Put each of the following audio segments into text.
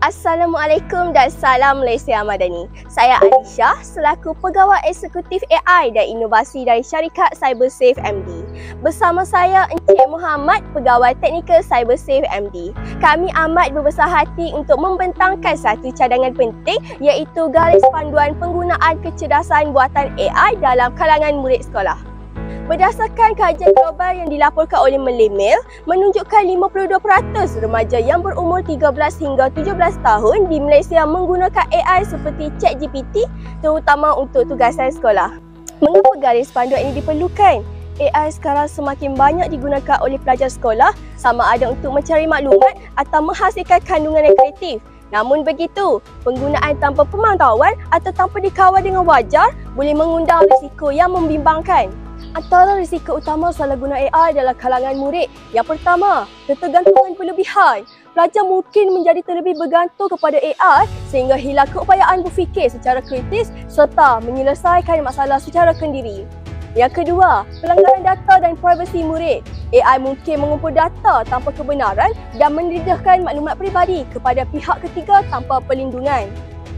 Assalamualaikum dan salam Malaysia Madani. Saya Alisha selaku Pegawai Eksekutif AI dan Inovasi dari syarikat CyberSafe MD. Bersama saya Encik Muhammad, Pegawai Teknikal CyberSafe MD. Kami amat berbesar hati untuk membentangkan satu cadangan penting iaitu garis panduan penggunaan kecerdasan buatan AI dalam kalangan murid sekolah. Berdasarkan kajian global yang dilaporkan oleh Mail, menunjukkan 52% remaja yang berumur 13 hingga 17 tahun di Malaysia menggunakan AI seperti ChatGPT terutama untuk tugasan sekolah. Mengapa garis panduan ini diperlukan? AI sekarang semakin banyak digunakan oleh pelajar sekolah sama ada untuk mencari maklumat atau menghasilkan kandungan yang kreatif. Namun begitu, penggunaan tanpa pemantauan atau tanpa dikawal dengan wajar boleh mengundang risiko yang membimbangkan. Antara risiko utama salah guna AI adalah kalangan murid. Yang pertama, ketergantungan berlebihan. Pelajar mungkin menjadi terlebih bergantung kepada AI sehingga hilang keupayaan berfikir secara kritis serta menyelesaikan masalah secara kendiri. Yang kedua, pelanggaran data dan privasi murid. AI mungkin mengumpul data tanpa kebenaran dan mendedahkan maklumat peribadi kepada pihak ketiga tanpa perlindungan.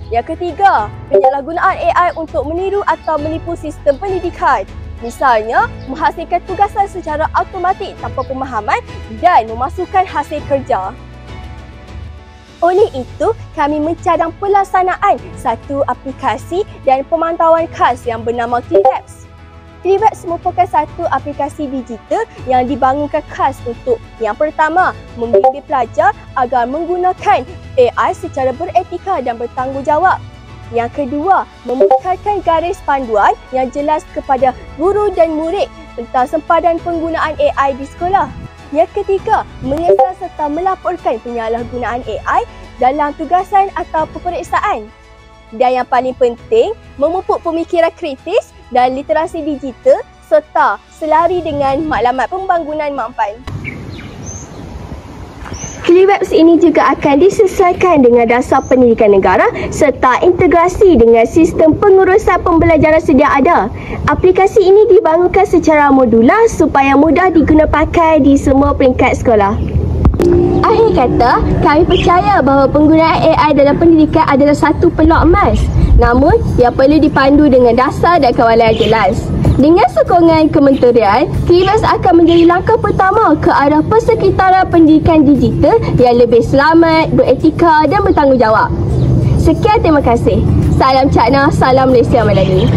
Yang ketiga, penyalahgunaan AI untuk meniru atau menipu sistem pendidikan. Misalnya, menghasilkan tugasan secara automatik tanpa pemahaman dan memasukkan hasil kerja. Oleh itu, kami mencadang pelaksanaan satu aplikasi dan pemantauan khas yang bernama ClearLabs. ClearLabs merupakan satu aplikasi digital yang dibangunkan khas untuk yang pertama, membimbing pelajar agar menggunakan AI secara beretika dan bertanggungjawab. Yang kedua, membuatkan garis panduan yang jelas kepada guru dan murid tentang sempadan penggunaan AI di sekolah. Yang ketiga, menyiasat serta melaporkan penyalahgunaan AI dalam tugasan atau peperiksaan. Dan yang paling penting, memupuk pemikiran kritis dan literasi digital serta selari dengan maklumat pembangunan mampan. ClearLabs ini juga akan disesuaikan dengan dasar pendidikan negara serta integrasi dengan sistem pengurusan pembelajaran sedia ada. Aplikasi ini dibangunkan secara modular supaya mudah digunapakai di semua peringkat sekolah. Akhir kata, kami percaya bahawa penggunaan AI dalam pendidikan adalah satu peluang emas. Namun, ia perlu dipandu dengan dasar dan kawalan yang jelas. Dengan sokongan kementerian, ClearLabs akan menjadi langkah pertama ke arah persekitaran pendidikan digital yang lebih selamat, beretika dan bertanggungjawab. Sekian, terima kasih. Salam Cakna, salam Malaysia Melani.